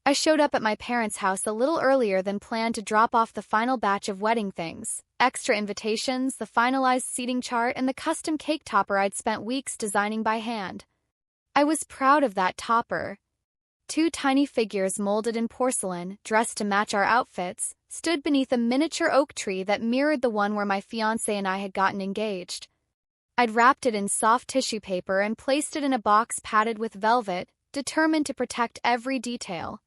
I showed up at my parents' house a little earlier than planned to drop off the final batch of wedding things, extra invitations, the finalized seating chart, and the custom cake topper I'd spent weeks designing by hand. I was proud of that topper. Two tiny figures molded in porcelain, dressed to match our outfits, stood beneath a miniature oak tree that mirrored the one where my fiancé and I had gotten engaged. I'd wrapped it in soft tissue paper and placed it in a box padded with velvet, determined to protect every detail.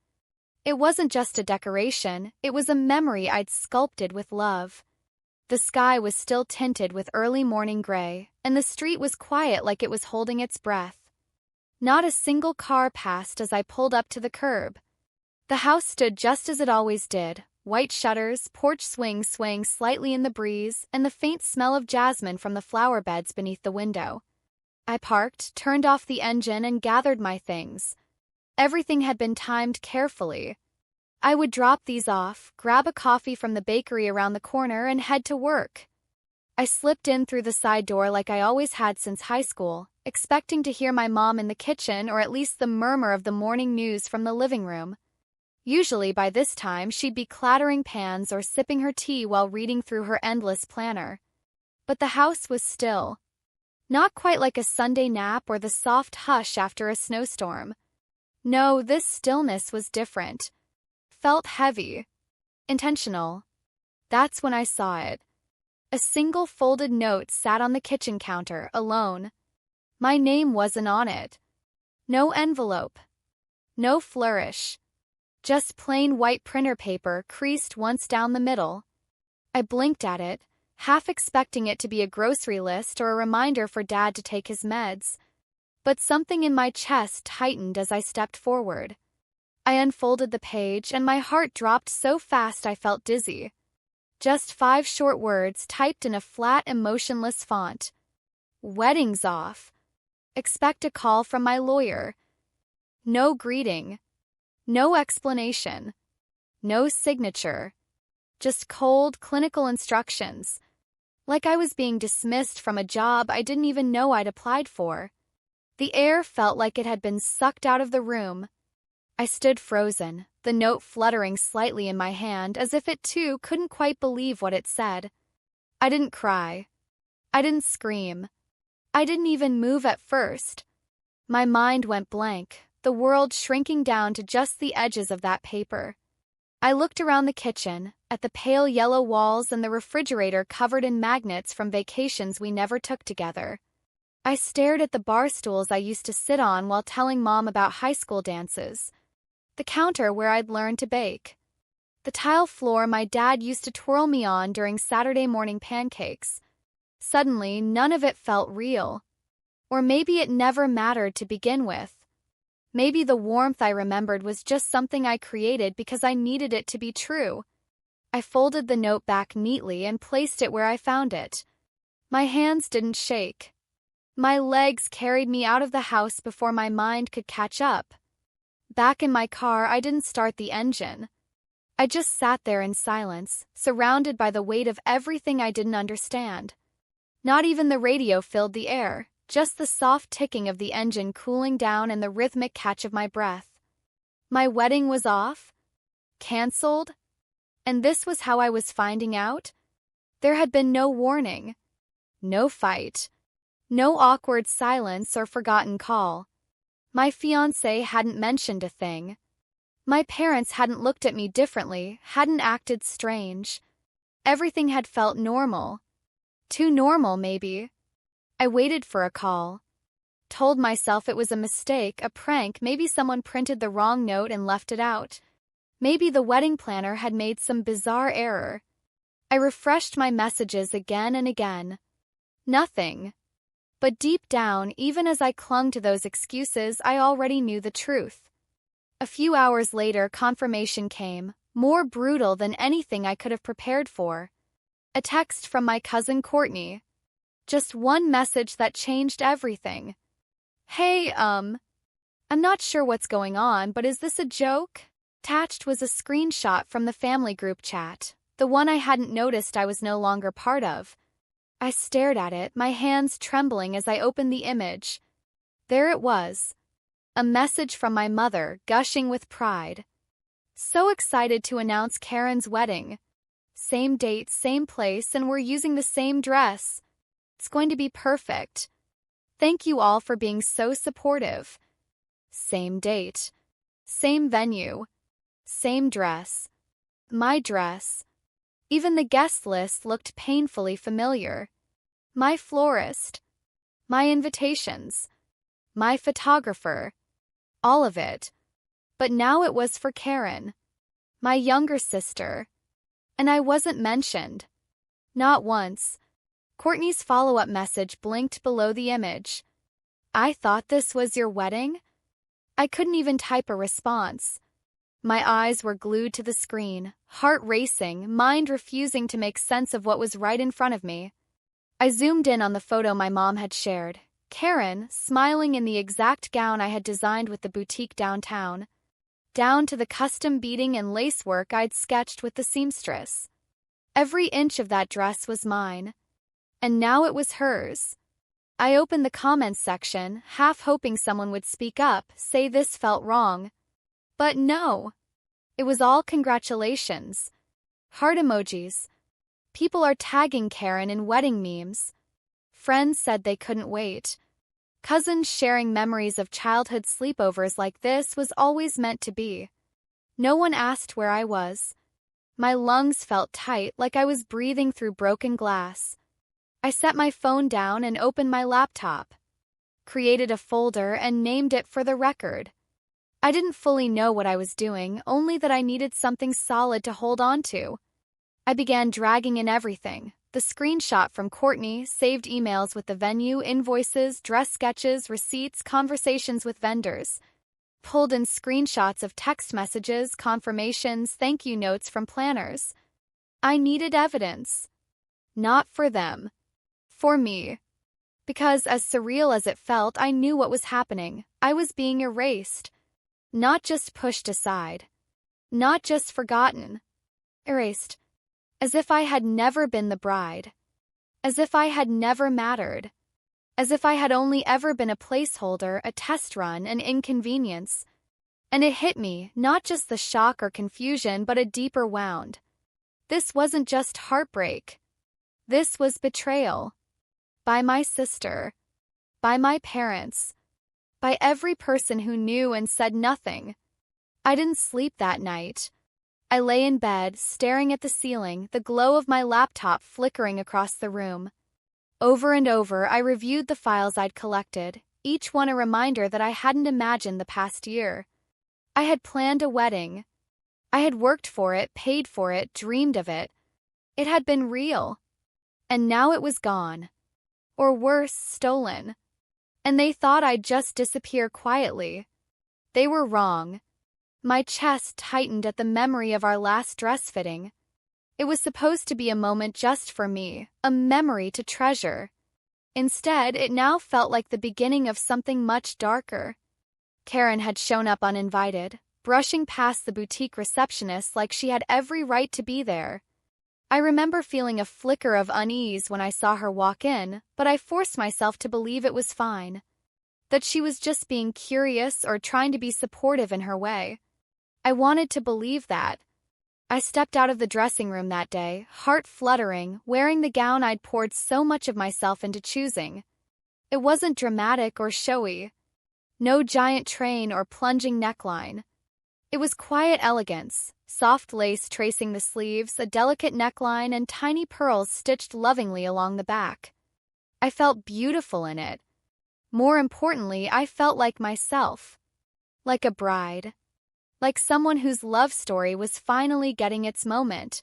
It wasn't just a decoration, it was a memory I'd sculpted with love. The sky was still tinted with early morning gray, and the street was quiet like it was holding its breath. Not a single car passed as I pulled up to the curb. The house stood just as it always did, white shutters, porch swings swaying slightly in the breeze, and the faint smell of jasmine from the flower beds beneath the window. I parked, turned off the engine, and gathered my things. Everything had been timed carefully. I would drop these off, grab a coffee from the bakery around the corner, and head to work. I slipped in through the side door like I always had since high school, expecting to hear my mom in the kitchen or at least the murmur of the morning news from the living room. Usually by this time she'd be clattering pans or sipping her tea while reading through her endless planner. But the house was still. Not quite like a Sunday nap or the soft hush after a snowstorm. No, this stillness was different. Felt heavy. Intentional. That's when I saw it. A single folded note sat on the kitchen counter, alone. My name wasn't on it. No envelope. No flourish. Just plain white printer paper creased once down the middle. I blinked at it, half expecting it to be a grocery list or a reminder for Dad to take his meds. But something in my chest tightened as I stepped forward. I unfolded the page and my heart dropped so fast I felt dizzy. Just 5 short words typed in a flat, emotionless font. Wedding's off. Expect a call from my lawyer. No greeting. No explanation. No signature. Just cold, clinical instructions. Like I was being dismissed from a job I didn't even know I'd applied for. The air felt like it had been sucked out of the room. I stood frozen, the note fluttering slightly in my hand as if it too couldn't quite believe what it said. I didn't cry. I didn't scream. I didn't even move at first. My mind went blank, the world shrinking down to just the edges of that paper. I looked around the kitchen, at the pale yellow walls and the refrigerator covered in magnets from vacations we never took together. I stared at the bar stools I used to sit on while telling Mom about high school dances. The counter where I'd learned to bake. The tile floor my dad used to twirl me on during Saturday morning pancakes. Suddenly, none of it felt real. Or maybe it never mattered to begin with. Maybe the warmth I remembered was just something I created because I needed it to be true. I folded the note back neatly and placed it where I found it. My hands didn't shake. My legs carried me out of the house before my mind could catch up. Back in my car, I didn't start the engine. I just sat there in silence, surrounded by the weight of everything I didn't understand. Not even the radio filled the air, just the soft ticking of the engine cooling down and the rhythmic catch of my breath. My wedding was off? Cancelled? And this was how I was finding out? There had been no warning. No fight. No awkward silence or forgotten call. My fiancé hadn't mentioned a thing. My parents hadn't looked at me differently, hadn't acted strange. Everything had felt normal. Too normal, maybe. I waited for a call. Told myself it was a mistake, a prank, maybe someone printed the wrong note and left it out. Maybe the wedding planner had made some bizarre error. I refreshed my messages again and again. Nothing. But deep down, even as I clung to those excuses, I already knew the truth. A few hours later, confirmation came, more brutal than anything I could have prepared for. A text from my cousin Courtney. Just one message that changed everything. Hey, I'm not sure what's going on, but is this a joke? Attached was a screenshot from the family group chat, the one I hadn't noticed I was no longer part of. I stared at it, my hands trembling as I opened the image. There it was. A message from my mother, gushing with pride. So excited to announce Karen's wedding. Same date, same place, and we're using the same dress. It's going to be perfect. Thank you all for being so supportive. Same date. Same venue. Same dress. My dress. Even the guest list looked painfully familiar. My florist. My invitations. My photographer. All of it. But now it was for Karen. My younger sister. And I wasn't mentioned. Not once. Courtney's follow-up message blinked below the image. I thought this was your wedding? I couldn't even type a response. My eyes were glued to the screen, heart racing, mind refusing to make sense of what was right in front of me. I zoomed in on the photo my mom had shared. Karen, smiling in the exact gown I had designed with the boutique downtown, down to the custom beading and lacework I'd sketched with the seamstress. Every inch of that dress was mine. And now it was hers. I opened the comments section, half hoping someone would speak up, say this felt wrong. But no. It was all congratulations. Heart emojis. People are tagging Karen in wedding memes. Friends said they couldn't wait. Cousins sharing memories of childhood sleepovers like this was always meant to be. No one asked where I was. My lungs felt tight, like I was breathing through broken glass. I set my phone down and opened my laptop. Created a folder and named it for the record. I didn't fully know what I was doing, only that I needed something solid to hold on to. I began dragging in everything. The screenshot from Courtney, saved emails with the venue, invoices, dress sketches, receipts, conversations with vendors. Pulled in screenshots of text messages, confirmations, thank you notes from planners. I needed evidence. Not for them. For me. Because as surreal as it felt, I knew what was happening. I was being erased. Not just pushed aside. Not just forgotten. Erased. As if I had never been the bride. As if I had never mattered. As if I had only ever been a placeholder, a test run, an inconvenience. And it hit me, not just the shock or confusion, but a deeper wound. This wasn't just heartbreak. This was betrayal. By my sister. By my parents. By every person who knew and said nothing. I didn't sleep that night. I lay in bed, staring at the ceiling, the glow of my laptop flickering across the room. Over and over, I reviewed the files I'd collected, each one a reminder that I hadn't imagined the past year. I had planned a wedding. I had worked for it, paid for it, dreamed of it. It had been real. And now it was gone. Or worse, stolen. And they thought I'd just disappear quietly. They were wrong. My chest tightened at the memory of our last dress fitting. It was supposed to be a moment just for me, a memory to treasure. Instead, it now felt like the beginning of something much darker. Karen had shown up uninvited, brushing past the boutique receptionist like she had every right to be there. I remember feeling a flicker of unease when I saw her walk in, but I forced myself to believe it was fine. That she was just being curious or trying to be supportive in her way. I wanted to believe that. I stepped out of the dressing room that day, heart fluttering, wearing the gown I'd poured so much of myself into choosing. It wasn't dramatic or showy. No giant train or plunging neckline. It was quiet elegance, soft lace tracing the sleeves, a delicate neckline, and tiny pearls stitched lovingly along the back. I felt beautiful in it. More importantly, I felt like myself. Like a bride. Like someone whose love story was finally getting its moment.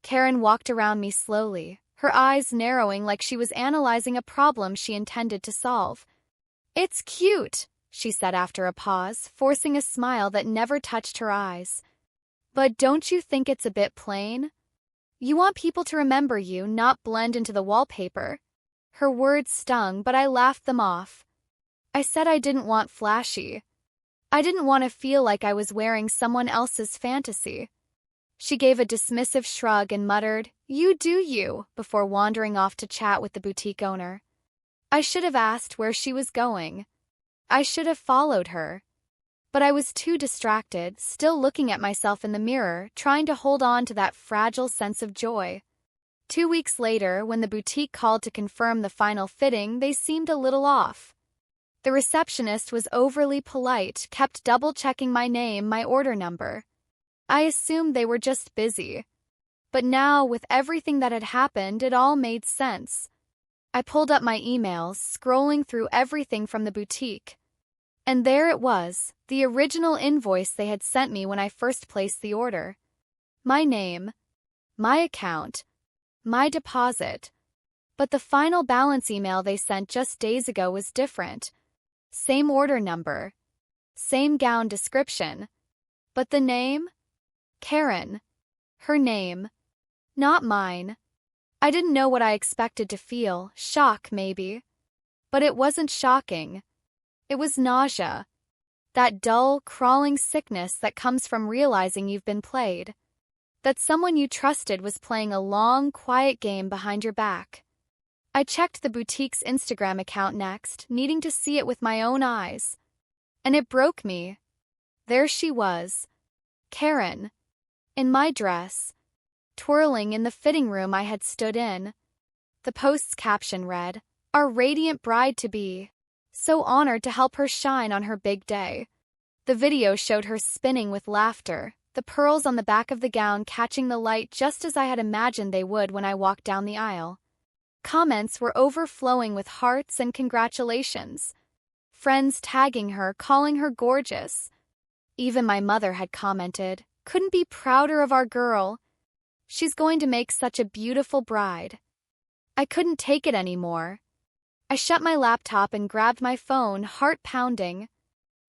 Karen walked around me slowly, her eyes narrowing like she was analyzing a problem she intended to solve. "It's cute," she said after a pause, forcing a smile that never touched her eyes. "But don't you think it's a bit plain? You want people to remember you, not blend into the wallpaper." Her words stung, but I laughed them off. I said I didn't want flashy. I didn't want to feel like I was wearing someone else's fantasy. She gave a dismissive shrug and muttered, "You do you," before wandering off to chat with the boutique owner. I should have asked where she was going. I should have followed her. But I was too distracted, still looking at myself in the mirror, trying to hold on to that fragile sense of joy. 2 weeks later, when the boutique called to confirm the final fitting, they seemed a little off. The receptionist was overly polite, kept double-checking my name, my order number. I assumed they were just busy. But now, with everything that had happened, it all made sense. I pulled up my emails, scrolling through everything from the boutique. And there it was, the original invoice they had sent me when I first placed the order. My name, my account, my deposit. But the final balance email they sent just days ago was different. Same order number, same gown description. But the name? Karen. Her name. Not mine. I didn't know what I expected to feel, shock maybe. But it wasn't shocking. It was nausea. That dull, crawling sickness that comes from realizing you've been played. That someone you trusted was playing a long, quiet game behind your back. I checked the boutique's Instagram account next, needing to see it with my own eyes. And it broke me. There she was. Karen. In my dress. Twirling in the fitting room I had stood in. The post's caption read, "Our radiant bride-to-be. So honored to help her shine on her big day." The video showed her spinning with laughter, the pearls on the back of the gown catching the light just as I had imagined they would when I walked down the aisle. Comments were overflowing with hearts and congratulations. Friends tagging her, calling her gorgeous. Even my mother had commented, "Couldn't be prouder of our girl. She's going to make such a beautiful bride." I couldn't take it anymore. I shut my laptop and grabbed my phone, heart pounding.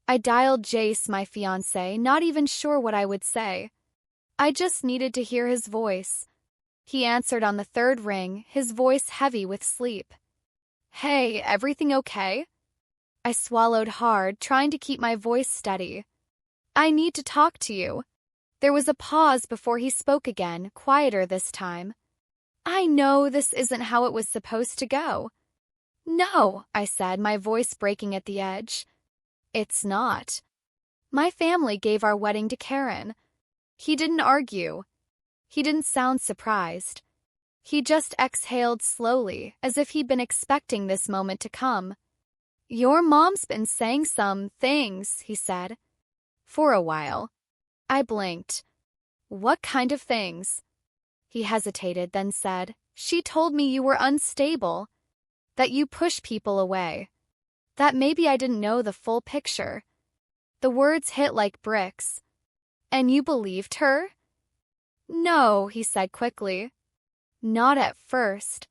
I dialed Jace, my fiancé, not even sure what I would say. I just needed to hear his voice. He answered on the third ring, his voice heavy with sleep. "Hey, everything okay?" I swallowed hard, trying to keep my voice steady. "I need to talk to you." There was a pause before he spoke again, quieter this time. "I know this isn't how it was supposed to go." "No," I said, my voice breaking at the edge. "It's not. My family gave our wedding to Karen." He didn't argue. He didn't sound surprised. He just exhaled slowly, as if he'd been expecting this moment to come. "Your mom's been saying some things," he said. "For a while." I blinked. "What kind of things?" He hesitated, then said, "She told me you were unstable, that you push people away, that maybe I didn't know the full picture." The words hit like bricks. "And you believed her?" "No," he said quickly. "Not at first.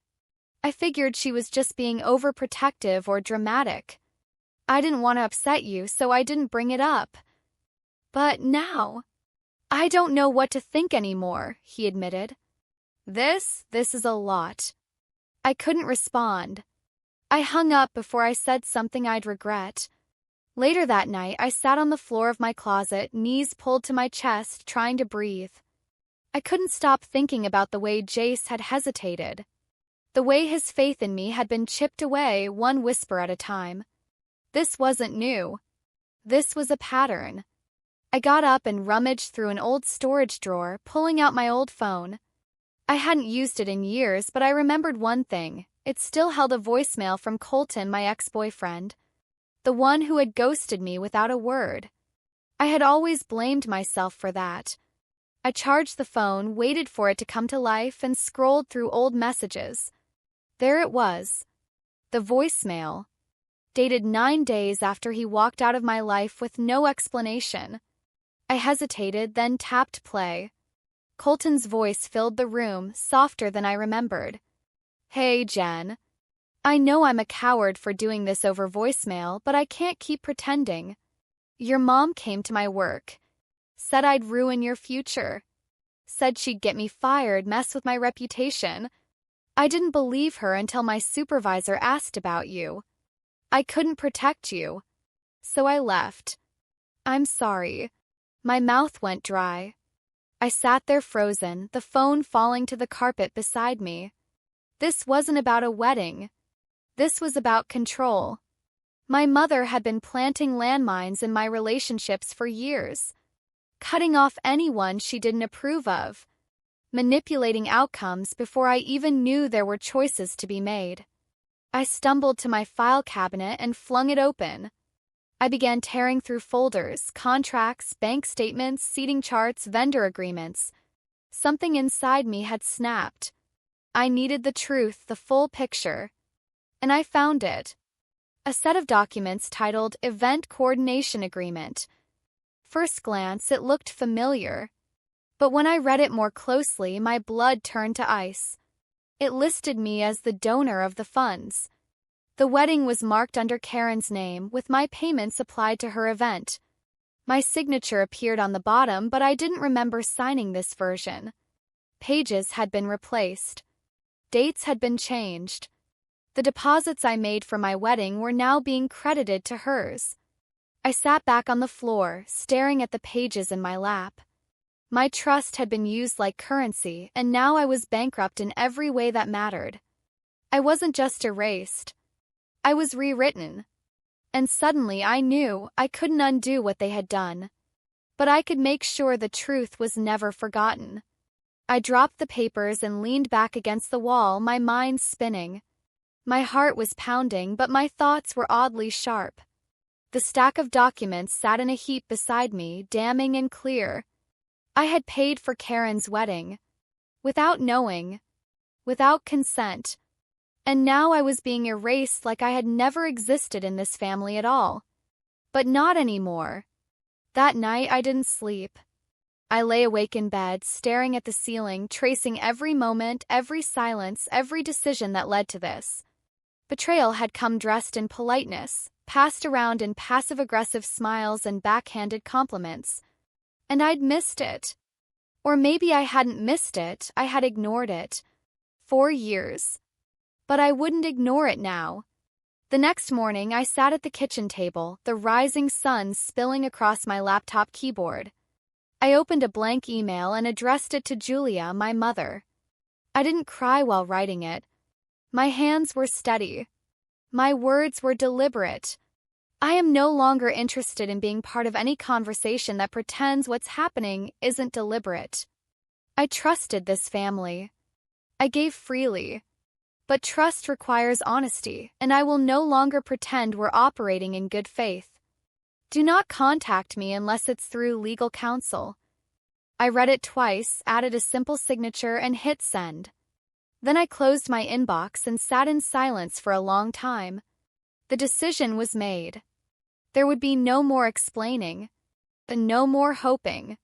I figured she was just being overprotective or dramatic. I didn't want to upset you, so I didn't bring it up. But now, I don't know what to think anymore," he admitted. This is a lot." I couldn't respond. I hung up before I said something I'd regret. Later that night, I sat on the floor of my closet, knees pulled to my chest, trying to breathe. I couldn't stop thinking about the way Jace had hesitated. The way his faith in me had been chipped away, one whisper at a time. This wasn't new. This was a pattern. I got up and rummaged through an old storage drawer, pulling out my old phone. I hadn't used it in years, but I remembered one thing. It still held a voicemail from Colton, my ex-boyfriend. The one who had ghosted me without a word. I had always blamed myself for that. I charged the phone, waited for it to come to life, and scrolled through old messages. There it was. The voicemail. Dated 9 days after he walked out of my life with no explanation. I hesitated, then tapped play. Colton's voice filled the room, softer than I remembered. "Hey, Jen. I know I'm a coward for doing this over voicemail, but I can't keep pretending. Your mom came to my work. Said I'd ruin your future. Said she'd get me fired, mess with my reputation. I didn't believe her until my supervisor asked about you. I couldn't protect you. So I left. I'm sorry." My mouth went dry. I sat there frozen, the phone falling to the carpet beside me. This wasn't about a wedding. This was about control. My mother had been planting landmines in my relationships for years, cutting off anyone she didn't approve of, manipulating outcomes before I even knew there were choices to be made. I stumbled to my file cabinet and flung it open. I began tearing through folders, contracts, bank statements, seating charts, vendor agreements. Something inside me had snapped. I needed the truth, the full picture. And I found it. A set of documents titled Event Coordination Agreement. First glance, it looked familiar. But when I read it more closely, my blood turned to ice. It listed me as the donor of the funds. The wedding was marked under Karen's name, with my payments applied to her event. My signature appeared on the bottom, but I didn't remember signing this version. Pages had been replaced. Dates had been changed. The deposits I made for my wedding were now being credited to hers. I sat back on the floor, staring at the pages in my lap. My trust had been used like currency, and now I was bankrupt in every way that mattered. I wasn't just erased. I was rewritten. And suddenly I knew I couldn't undo what they had done. But I could make sure the truth was never forgotten. I dropped the papers and leaned back against the wall, my mind spinning. My heart was pounding, but my thoughts were oddly sharp. The stack of documents sat in a heap beside me, damning and clear. I had paid for Karen's wedding. Without knowing. Without consent. And now I was being erased like I had never existed in this family at all. But not anymore. That night I didn't sleep. I lay awake in bed, staring at the ceiling, tracing every moment, every silence, every decision that led to this. Betrayal had come dressed in politeness, passed around in passive-aggressive smiles and backhanded compliments. And I'd missed it. Or maybe I hadn't missed it, I had ignored it. 4 years. But I wouldn't ignore it now. The next morning, I sat at the kitchen table, the rising sun spilling across my laptop keyboard. I opened a blank email and addressed it to Julia, my mother. I didn't cry while writing it. My hands were steady. My words were deliberate. I am no longer interested in being part of any conversation that pretends what's happening isn't deliberate. I trusted this family. I gave freely. But trust requires honesty, and I will no longer pretend we're operating in good faith. Do not contact me unless it's through legal counsel. I read it twice, added a simple signature, and hit send. Then I closed my inbox and sat in silence for a long time. The decision was made. There would be no more explaining, and no more hoping.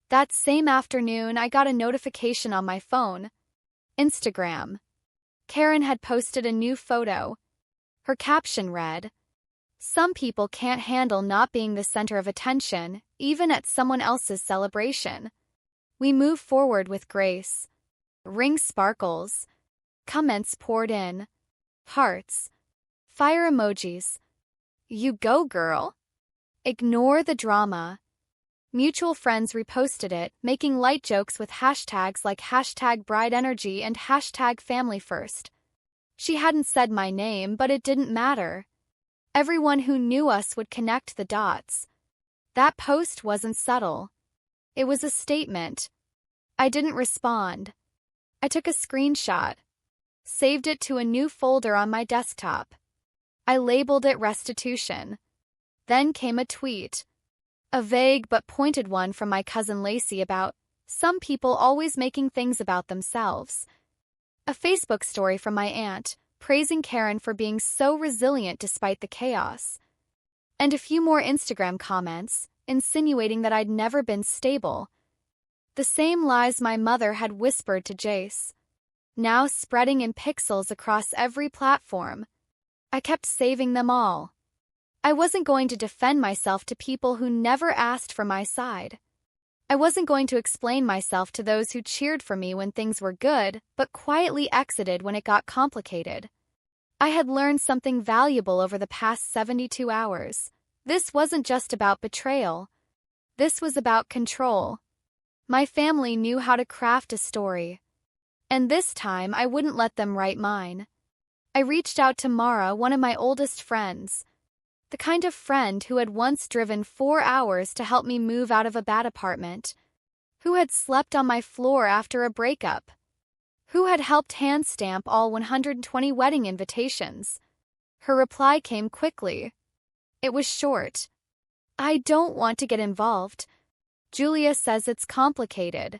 That same afternoon, I got a notification on my phone. Instagram. Karen had posted a new photo. Her caption read, "Some people can't handle not being the center of attention, even at someone else's celebration. We move forward with grace." Ring sparkles. Comments poured in. Hearts. Fire emojis. You go, girl. Ignore the drama. Mutual friends reposted it, making light jokes with hashtags like #BrideEnergy and #FamilyFirst. She hadn't said my name, but it didn't matter. Everyone who knew us would connect the dots. That post wasn't subtle. It was a statement. I didn't respond. I took a screenshot. Saved it to a new folder on my desktop. I labeled it restitution. Then came a tweet. A vague but pointed one from my cousin Lacey about some people always making things about themselves. A Facebook story from my aunt, praising Karen for being so resilient despite the chaos. And a few more Instagram comments, insinuating that I'd never been stable. The same lies my mother had whispered to Jace. Now spreading in pixels across every platform. I kept saving them all. I wasn't going to defend myself to people who never asked for my side. I wasn't going to explain myself to those who cheered for me when things were good, but quietly exited when it got complicated. I had learned something valuable over the past 72 hours. This wasn't just about betrayal. This was about control. My family knew how to craft a story. And this time, I wouldn't let them write mine. I reached out to Mara, one of my oldest friends. The kind of friend who had once driven 4 hours to help me move out of a bad apartment, who had slept on my floor after a breakup, who had helped hand stamp all 120 wedding invitations. Her reply came quickly. It was short. I don't want to get involved. Julia says it's complicated.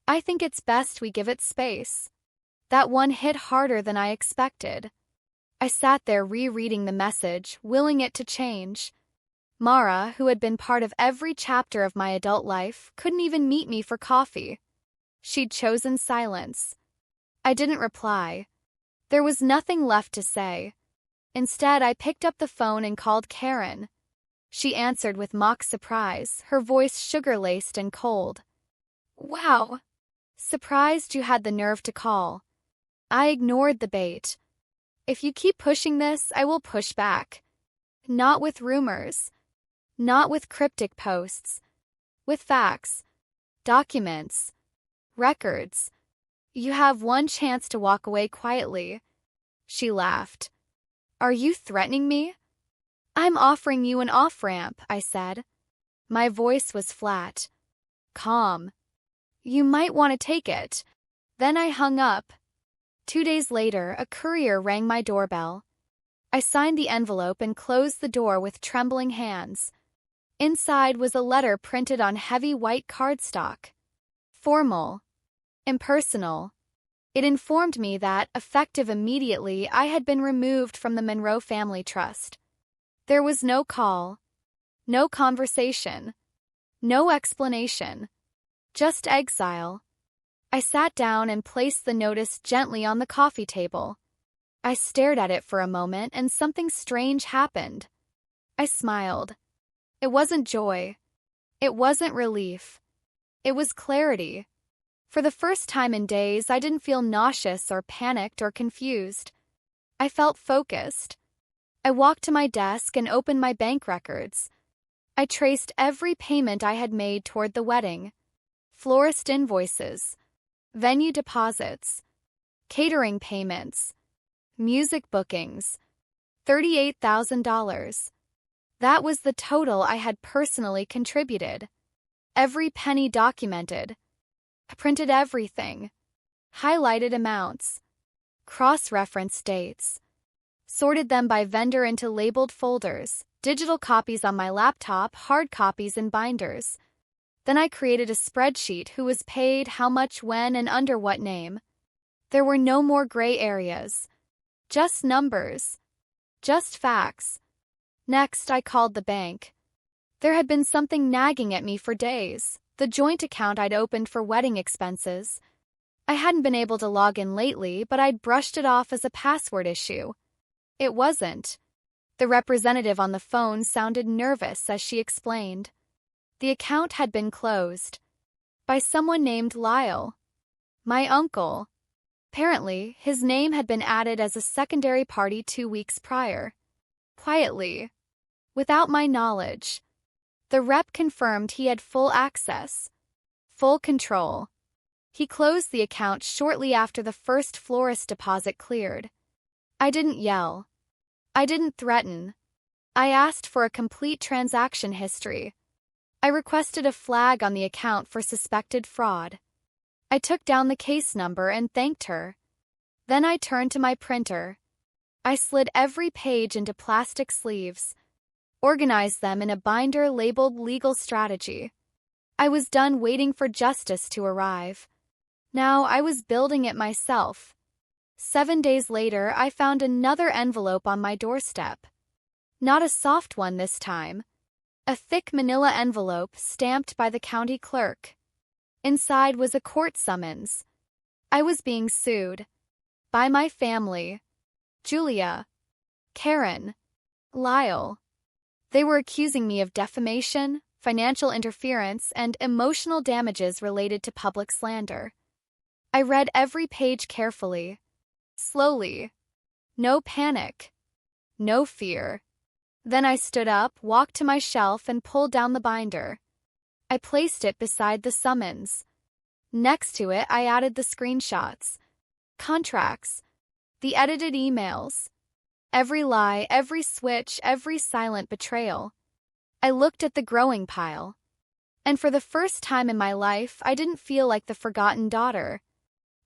I think it's best we give it space. That one hit harder than I expected. I sat there rereading the message, willing it to change. Mara, who had been part of every chapter of my adult life, couldn't even meet me for coffee. She'd chosen silence. I didn't reply. There was nothing left to say. Instead, I picked up the phone and called Karen. She answered with mock surprise, her voice sugar-laced and cold. Wow. Surprised you had the nerve to call. I ignored the bait. If you keep pushing this, I will push back. Not with rumors. Not with cryptic posts. With facts. Documents. Records. You have one chance to walk away quietly. She laughed. Are you threatening me? I'm offering you an off-ramp, I said. My voice was flat. Calm. You might want to take it. Then I hung up. 2 days later, a courier rang my doorbell. I signed the envelope and closed the door with trembling hands. Inside was a letter printed on heavy white cardstock. Formal. Impersonal. It informed me that, effective immediately, I had been removed from the Monroe Family Trust. There was no call. No conversation. No explanation. Just exile. I sat down and placed the notice gently on the coffee table. I stared at it for a moment and something strange happened. I smiled. It wasn't joy. It wasn't relief. It was clarity. For the first time in days, I didn't feel nauseous or panicked or confused. I felt focused. I walked to my desk and opened my bank records. I traced every payment I had made toward the wedding. Florist invoices. Venue deposits. Catering payments. Music bookings. $38,000. That was the total I had personally contributed. Every penny documented. I printed everything. Highlighted amounts. Cross-referenced dates. Sorted them by vendor into labeled folders, digital copies on my laptop, hard copies in binders. Then I created a spreadsheet: who was paid, how much, when, and under what name. There were no more gray areas. Just numbers. Just facts. Next, I called the bank. There had been something nagging at me for days. The joint account I'd opened for wedding expenses. I hadn't been able to log in lately, but I'd brushed it off as a password issue. It wasn't. The representative on the phone sounded nervous as she explained. The account had been closed. By someone named Lyle. My uncle. Apparently, his name had been added as a secondary party 2 weeks prior. Quietly. Without my knowledge. The rep confirmed he had full access. Full control. He closed the account shortly after the first florist deposit cleared. I didn't yell. I didn't threaten. I asked for a complete transaction history. I requested a flag on the account for suspected fraud. I took down the case number and thanked her. Then I turned to my printer. I slid every page into plastic sleeves, organized them in a binder labeled Legal Strategy. I was done waiting for justice to arrive. Now I was building it myself. 7 days later, I found another envelope on my doorstep. Not a soft one this time. A thick manila envelope stamped by the county clerk. Inside was a court summons. I was being sued. By my family. Julia. Karen. Lyle. They were accusing me of defamation, financial interference, and emotional damages related to public slander. I read every page carefully. Slowly. No panic. No fear. Then I stood up, walked to my shelf, and pulled down the binder. I placed it beside the summons. Next to it, I added the screenshots, contracts, the edited emails. Every lie, every switch, every silent betrayal. I looked at the growing pile. And for the first time in my life, I didn't feel like the forgotten daughter.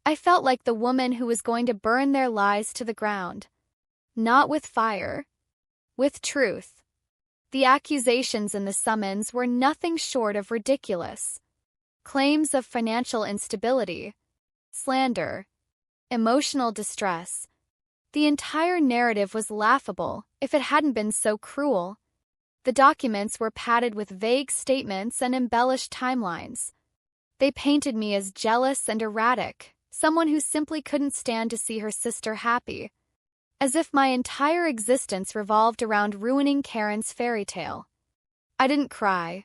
I felt like the woman who was going to burn their lies to the ground. Not with fire. With truth. The accusations in the summons were nothing short of ridiculous. Claims of financial instability, slander, emotional distress. The entire narrative was laughable if it hadn't been so cruel. The documents were padded with vague statements and embellished timelines. They painted me as jealous and erratic, someone who simply couldn't stand to see her sister happy. As if my entire existence revolved around ruining Karen's fairy tale. I didn't cry.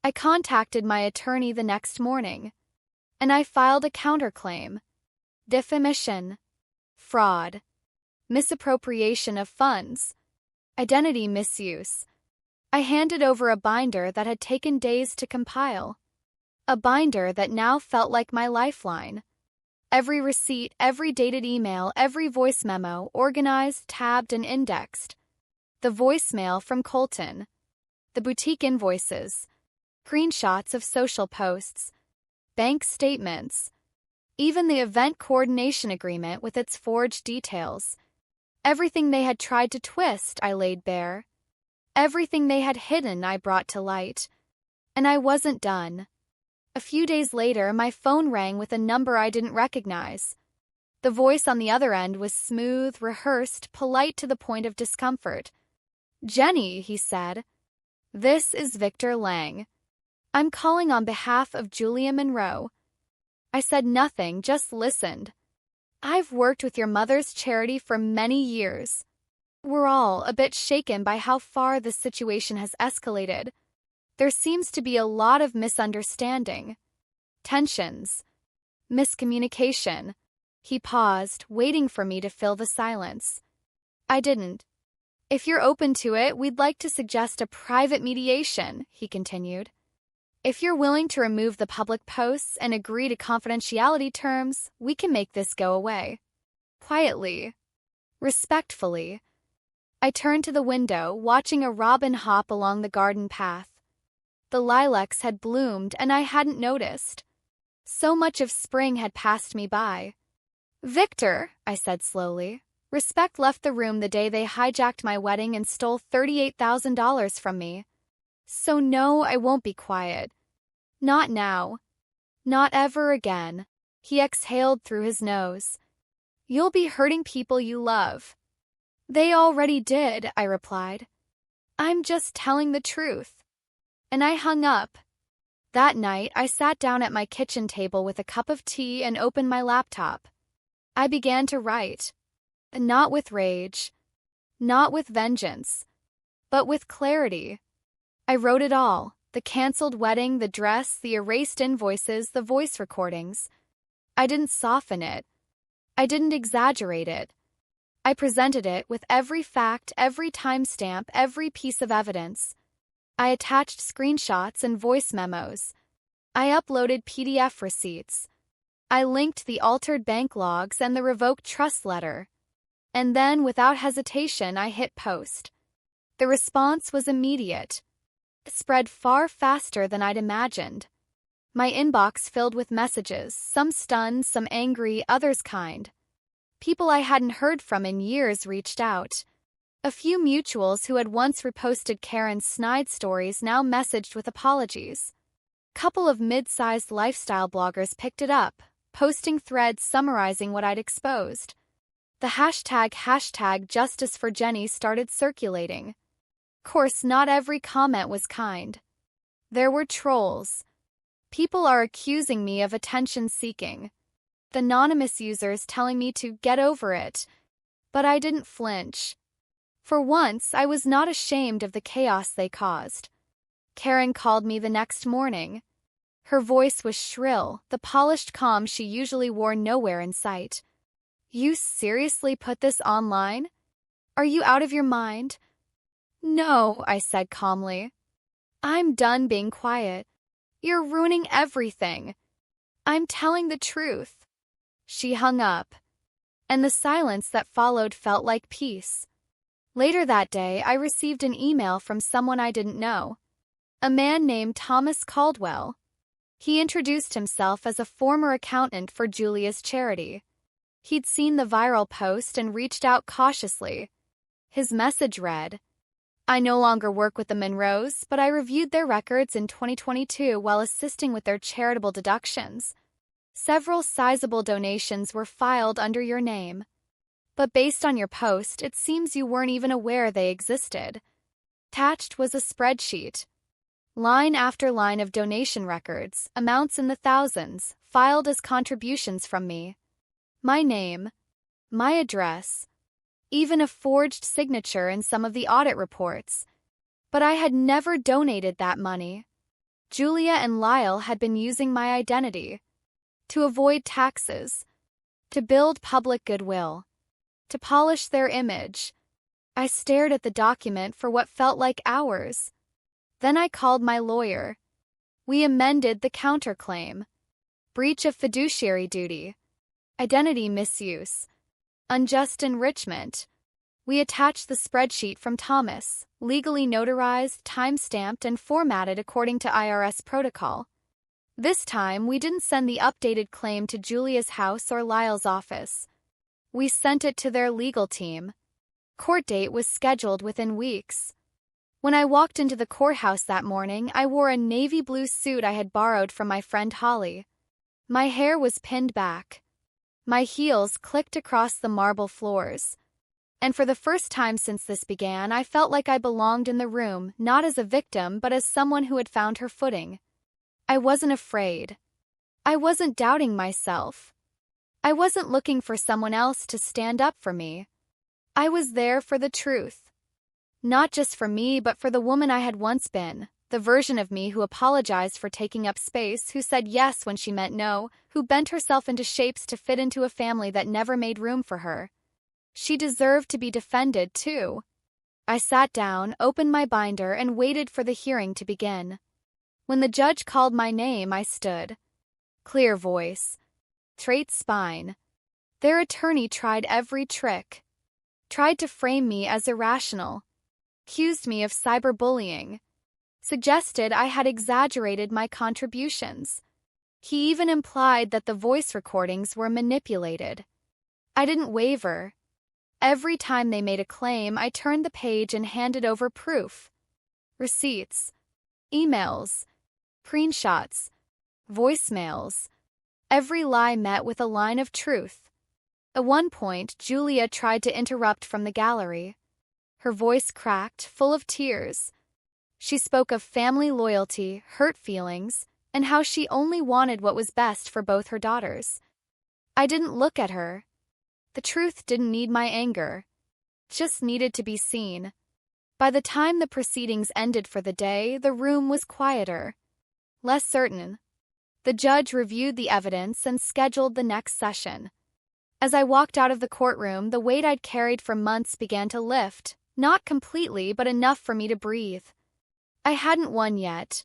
I contacted my attorney the next morning, and I filed a counterclaim. Defamation, fraud, misappropriation of funds, identity misuse. I handed over a binder that had taken days to compile. A binder that now felt like my lifeline. Every receipt, every dated email, every voice memo, organized, tabbed, and indexed. The voicemail from Colton. The boutique invoices. Screenshots of social posts. Bank statements. Even the event coordination agreement with its forged details. Everything they had tried to twist, I laid bare. Everything they had hidden, I brought to light. And I wasn't done. A few days later, my phone rang with a number I didn't recognize. The voice on the other end was smooth, rehearsed, polite to the point of discomfort. "Jenny," he said. "This is Victor Lang. I'm calling on behalf of Julia Monroe." I said nothing, just listened. "I've worked with your mother's charity for many years. We're all a bit shaken by how far this situation has escalated. There seems to be a lot of misunderstanding, tensions, miscommunication." He paused, waiting for me to fill the silence. I didn't. "If you're open to it, we'd like to suggest a private mediation," he continued. "If you're willing to remove the public posts and agree to confidentiality terms, we can make this go away." Quietly, respectfully, I turned to the window, watching a robin hop along the garden path. The lilacs had bloomed, and I hadn't noticed. So much of spring had passed me by. "Victor," I said slowly, "Respect left the room the day they hijacked my wedding and stole $38,000 from me. So no, I won't be quiet. Not now. Not ever again." He exhaled through his nose. "You'll be hurting people you love." "They already did," I replied. "I'm just telling the truth." And I hung up. That night, I sat down at my kitchen table with a cup of tea and opened my laptop. I began to write. Not with rage. Not with vengeance. But with clarity. I wrote it all. The canceled wedding, the dress, the erased invoices, the voice recordings. I didn't soften it. I didn't exaggerate it. I presented it with every fact, every timestamp, every piece of evidence. I attached screenshots and voice memos. I uploaded PDF receipts. I linked the altered bank logs and the revoked trust letter. And then, without hesitation, I hit post. The response was immediate. It spread far faster than I'd imagined. My inbox filled with messages, some stunned, some angry, others kind. People I hadn't heard from in years reached out. A few mutuals who had once reposted Karen's snide stories now messaged with apologies. Couple of mid-sized lifestyle bloggers picked it up, posting threads summarizing what I'd exposed. The hashtag Justice for Jenny started circulating. Of course, not every comment was kind. There were trolls. People are accusing me of attention-seeking. The anonymous users telling me to get over it. But I didn't flinch. For once, I was not ashamed of the chaos they caused. Karen called me the next morning. Her voice was shrill, the polished calm she usually wore nowhere in sight. "You seriously put this online? Are you out of your mind?" "No," I said calmly. "I'm done being quiet. You're ruining everything. I'm telling the truth." She hung up, and the silence that followed felt like peace. Later that day, I received an email from someone I didn't know. A man named Thomas Caldwell. He introduced himself as a former accountant for Julia's charity. He'd seen the viral post and reached out cautiously. His message read, "I no longer work with the Monroes, but I reviewed their records in 2022 while assisting with their charitable deductions. Several sizable donations were filed under your name. But based on your post, it seems you weren't even aware they existed." Attached was a spreadsheet. Line after line of donation records, amounts in the thousands, filed as contributions from me. My name, my address, even a forged signature in some of the audit reports. But I had never donated that money. Julia and Lyle had been using my identity to avoid taxes, to build public goodwill, to polish their image. I stared at the document for what felt like hours. Then I called my lawyer. We amended the counterclaim. Breach of fiduciary duty, identity misuse, unjust enrichment. We attached the spreadsheet from Thomas, legally notarized, time-stamped, and formatted according to IRS protocol. This time, we didn't send the updated claim to Julia's house or Lyle's office. We sent it to their legal team. Court date was scheduled within weeks. When I walked into the courthouse that morning, I wore a navy blue suit I had borrowed from my friend Holly. My hair was pinned back. My heels clicked across the marble floors. And for the first time since this began, I felt like I belonged in the room, not as a victim but as someone who had found her footing. I wasn't afraid. I wasn't doubting myself. I wasn't looking for someone else to stand up for me. I was there for the truth. Not just for me, but for the woman I had once been, the version of me who apologized for taking up space, who said yes when she meant no, who bent herself into shapes to fit into a family that never made room for her. She deserved to be defended, too. I sat down, opened my binder, and waited for the hearing to begin. When the judge called my name, I stood. Clear voice. Straight spine. Their attorney tried every trick. Tried to frame me as irrational. Accused me of cyberbullying. Suggested I had exaggerated my contributions. He even implied that the voice recordings were manipulated. I didn't waver. Every time they made a claim, I turned the page and handed over proof. Receipts, emails, screenshots, voicemails. Every lie met with a line of truth. At one point, Julia tried to interrupt from the gallery. Her voice cracked, full of tears. She spoke of family loyalty, hurt feelings, and how she only wanted what was best for both her daughters. I didn't look at her. The truth didn't need my anger. Just needed to be seen. By the time the proceedings ended for the day, the room was quieter. Less certain. The judge reviewed the evidence and scheduled the next session. As I walked out of the courtroom, the weight I'd carried for months began to lift, not completely, but enough for me to breathe. I hadn't won yet,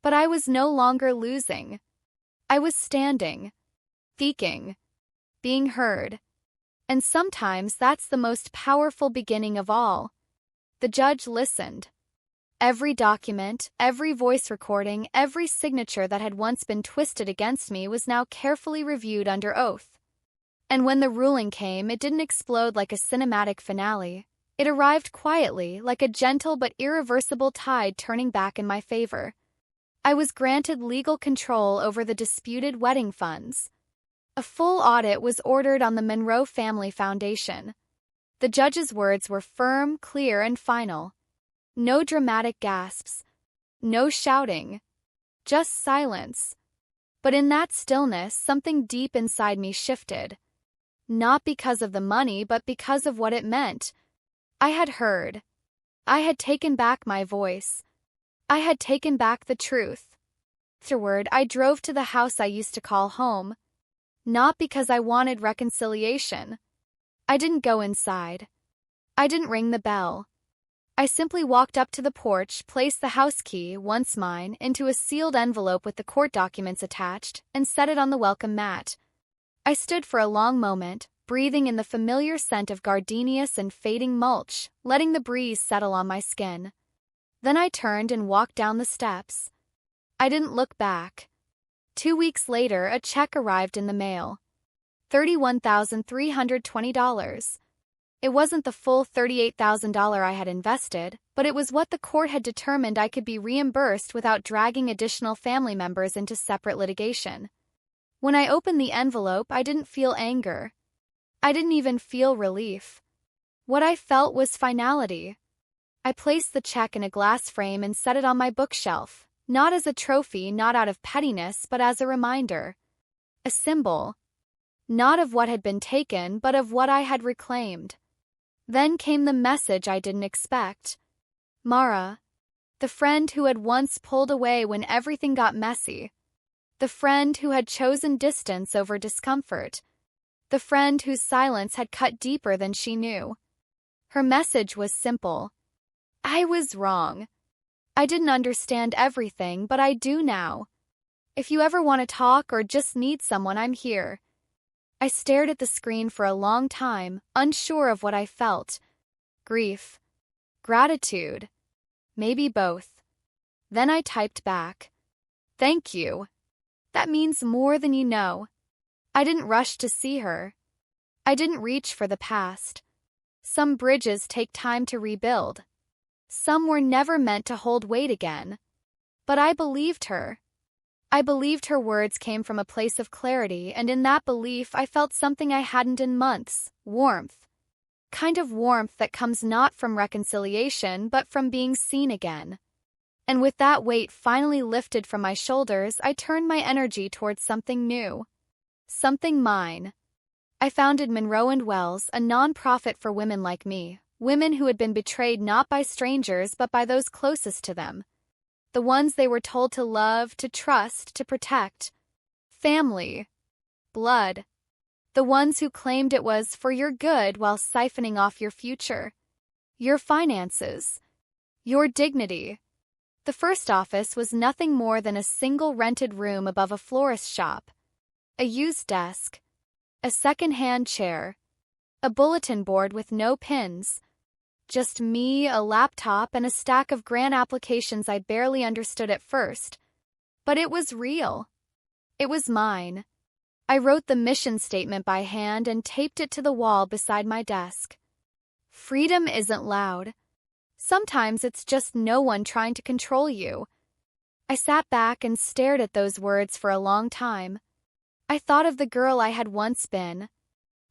but I was no longer losing. I was standing, speaking, being heard. And sometimes that's the most powerful beginning of all. The judge listened. Every document, every voice recording, every signature that had once been twisted against me was now carefully reviewed under oath. And when the ruling came, it didn't explode like a cinematic finale. It arrived quietly, like a gentle but irreversible tide turning back in my favor. I was granted legal control over the disputed wedding funds. A full audit was ordered on the Monroe Family Foundation. The judge's words were firm, clear, and final. No dramatic gasps. No shouting. Just silence. But in that stillness, something deep inside me shifted. Not because of the money, but because of what it meant. I had heard. I had taken back my voice. I had taken back the truth. Afterward, I drove to the house I used to call home. Not because I wanted reconciliation. I didn't go inside. I didn't ring the bell. I simply walked up to the porch, placed the house key, once mine, into a sealed envelope with the court documents attached, and set it on the welcome mat. I stood for a long moment, breathing in the familiar scent of gardenias and fading mulch, letting the breeze settle on my skin. Then I turned and walked down the steps. I didn't look back. 2 weeks later, a check arrived in the mail. $31,320. It wasn't the full $38,000 I had invested, but it was what the court had determined I could be reimbursed without dragging additional family members into separate litigation. When I opened the envelope, I didn't feel anger. I didn't even feel relief. What I felt was finality. I placed the check in a glass frame and set it on my bookshelf, not as a trophy, not out of pettiness, but as a reminder. A symbol. Not of what had been taken, but of what I had reclaimed. Then came the message I didn't expect. Mara. The friend who had once pulled away when everything got messy. The friend who had chosen distance over discomfort. The friend whose silence had cut deeper than she knew. Her message was simple. I was wrong. I didn't understand everything, but I do now. If you ever want to talk or just need someone, I'm here. I stared at the screen for a long time, unsure of what I felt. Grief. Gratitude. Maybe both. Then I typed back. Thank you. That means more than you know. I didn't rush to see her. I didn't reach for the past. Some bridges take time to rebuild. Some were never meant to hold weight again. But I believed her. I believed her words came from a place of clarity, and in that belief I felt something I hadn't in months, warmth. Kind of warmth that comes not from reconciliation, but from being seen again. And with that weight finally lifted from my shoulders, I turned my energy towards something new. Something mine. I founded Monroe & Wells, a non-profit for women like me, women who had been betrayed not by strangers but by those closest to them. The ones they were told to love, to trust, to protect. Family. Blood. The ones who claimed it was for your good while siphoning off your future. Your finances. Your dignity. The first office was nothing more than a single rented room above a florist shop. A used desk. A second-hand chair. A bulletin board with no pins. Just me, a laptop, and a stack of grant applications I barely understood at first. But it was real. It was mine. I wrote the mission statement by hand and taped it to the wall beside my desk. Freedom isn't loud. Sometimes it's just no one trying to control you. I sat back and stared at those words for a long time. I thought of the girl I had once been.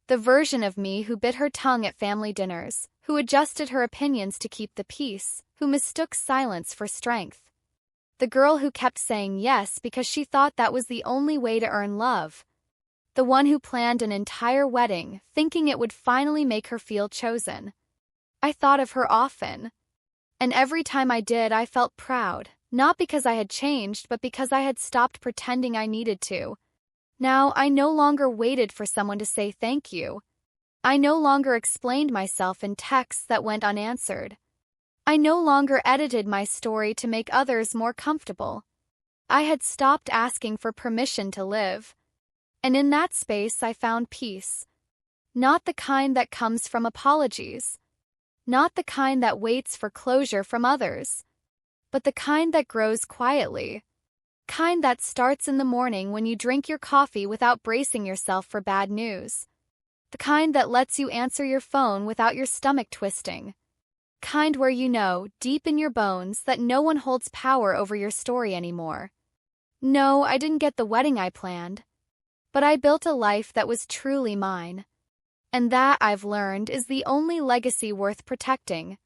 The version of me who bit her tongue at family dinners, who adjusted her opinions to keep the peace, who mistook silence for strength. The girl who kept saying yes because she thought that was the only way to earn love. The one who planned an entire wedding, thinking it would finally make her feel chosen. I thought of her often. And every time I did, I felt proud, not because I had changed, but because I had stopped pretending I needed to. Now, I no longer waited for someone to say thank you. I no longer explained myself in texts that went unanswered. I no longer edited my story to make others more comfortable. I had stopped asking for permission to live. And in that space I found peace. Not the kind that comes from apologies. Not the kind that waits for closure from others. But the kind that grows quietly. Kind that starts in the morning when you drink your coffee without bracing yourself for bad news. The kind that lets you answer your phone without your stomach twisting. Kind where you know, deep in your bones, that no one holds power over your story anymore. No, I didn't get the wedding I planned. But I built a life that was truly mine. And that, I've learned, is the only legacy worth protecting.